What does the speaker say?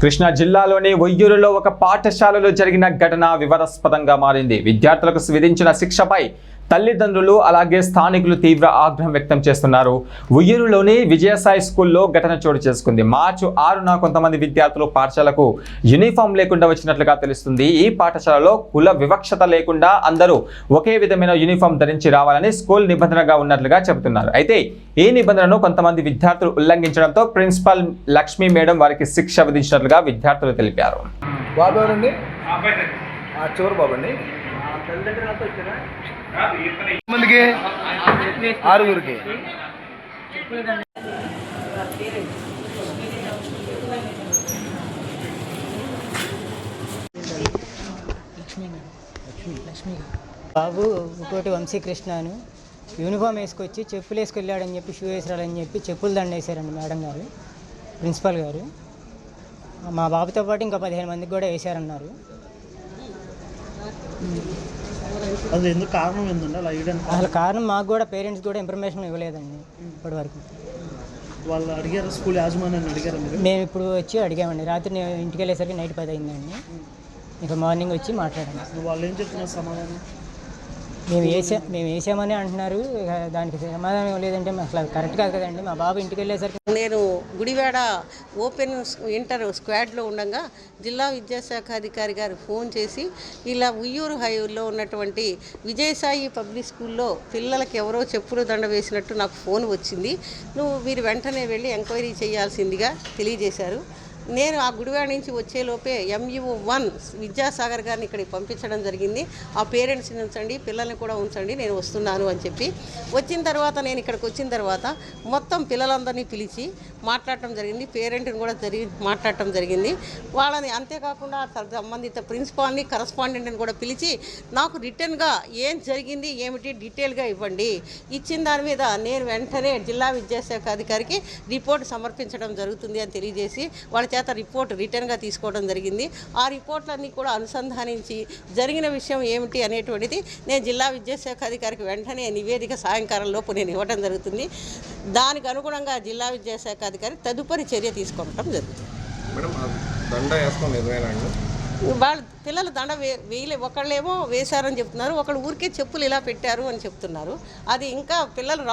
కృష్ణా జిల్లాలోని ఒయ్యూరులో ఒక పాఠశాలలో జరిగిన ఘటన వివాదాస్పదంగా మారింది. విద్యార్థులకు విధించిన శిక్షపై తల్లిదండ్రులు అలాగే స్థానికులు తీవ్ర ఆగ్రహం వ్యక్తం చేస్తున్నారు. ఒయ్యూరులోని విజయసాయి స్కూల్లో ఘటన చోటు చేసుకుంది. మార్చి 6న కొంతమంది విద్యార్థులు పాఠశాలకు యూనిఫామ్ లేకుండా వచ్చినట్లుగా తెలుస్తుంది. ఈ పాఠశాలలో కుల వివక్షత లేకుండా అందరూ ఒకే విధమైన యూనిఫామ్ ధరించి రావాలని స్కూల్ నిబంధనగా ఉన్నట్లుగా చెబుతున్నారు. అయితే ఈ నిబంధనను కొంతమంది విద్యార్థులు ఉల్లంఘించడంతో ప్రిన్సిపల్ లక్ష్మీ మేడం వారికి శిక్ష విధించినట్లుగా విద్యార్థులు తెలిపారు. మందికి 6గురికి బాబు ఇంకోటి వంశీకృష్ణను యూనిఫామ్ వేసుకొచ్చి చెప్పులు వేసుకెళ్ళాడని చెప్పి షూ వేసాడని చెప్పి చెప్పులు దండ వేసారండి మేడం గారు, ప్రిన్సిపల్ గారు. మా బాబుతో పాటు ఇంకా 15 మందికి కూడా వేసారన్నారు. అది ఎందుకు కారణం ఏంటంటే అలా వేయడానికి? అసలు కారణం మాకు కూడా పేరెంట్స్ కూడా ఇన్ఫర్మేషన్ ఇవ్వలేదండి ఇప్పటివరకు. వాళ్ళు అడిగారు, స్కూల్ యాజమాన్యాన్ని అడిగారు మీరు? మేము ఇప్పుడు వచ్చి అడిగామండి. రాత్రి ఇంటికి వెళ్ళేసరికి నైట్ 10 అయిందండి. ఇక మార్నింగ్ వచ్చి మాట్లాడాము. వాళ్ళు ఏం చెప్తున్నారు సమాధానం? మేము వేసామని అంటున్నారు. ఇక దానికి సమాధానం లేదంటే అసలు కరెక్ట్ కాదు కదండి. మా బాబు ఇంటికి వెళ్ళేసరికి నేను గుడివాడ ఓపెన్ ఇంటర్ స్క్వాడ్లో ఉండగా జిల్లా విద్యాశాఖ అధికారి గారు ఫోన్ చేసి ఇలా ఉయ్యూరు హైవేలో ఉన్నటువంటి విజయసాయి పబ్లిక్ స్కూల్లో పిల్లలకి ఎవరో చెప్పులు దండ వేసినట్టు నాకు ఫోన్ వచ్చింది, మీరు వెంటనే వెళ్ళి ఎంక్వైరీ చేయాల్సిందిగా తెలియజేశారు. నేను ఆ గుడివాడ నుంచి వచ్చేలోపే MUO 1 విద్యాసాగర్ గారిని ఇక్కడికి పంపించడం జరిగింది. ఆ పేరెంట్స్ని ఉంచండి, పిల్లల్ని కూడా ఉంచండి, నేను వస్తున్నాను అని చెప్పి వచ్చిన తర్వాత నేను ఇక్కడికి వచ్చిన తర్వాత మొత్తం పిల్లలందరినీ పిలిచి మాట్లాడటం జరిగింది. పేరెంట్ని కూడా మాట్లాడటం జరిగింది. వాళ్ళని అంతేకాకుండా సంబంధిత ప్రిన్సిపాల్ని కరస్పాండెంట్ని కూడా పిలిచి నాకు రిటర్న్గా ఏం జరిగింది ఏమిటి డీటెయిల్గా ఇవ్వండి. ఇచ్చిన దాని మీద నేను వెంటనే జిల్లా విద్యాశాఖ అధికారికి రిపోర్ట్ సమర్పించడం జరుగుతుంది అని తెలియజేసి వాళ్ళ చేత రిపోర్ట్ రిటర్న్గా తీసుకోవడం జరిగింది. ఆ రిపోర్ట్లన్నీ కూడా అనుసంధానించి జరిగిన విషయం ఏమిటి అనేటువంటిది నేను జిల్లా విద్యాశాఖ అధికారికి వెంటనే నివేదిక సాయంకాలం లోపు నేను ఇవ్వడం జరుగుతుంది. దానికి అనుగుణంగా జిల్లా విద్యాశాఖ అధికారి తదుపరి చర్య తీసుకోవడం జరుగుతుంది. వాళ్ళ పిల్లలు దండ వేయలే, ఒకళ్ళేమో వేశారని చెప్తున్నారు, ఒకళ్ళు ఊరికే చెప్పులు ఇలా పెట్టారు అని చెప్తున్నారు. అది ఇంకా పిల్లలు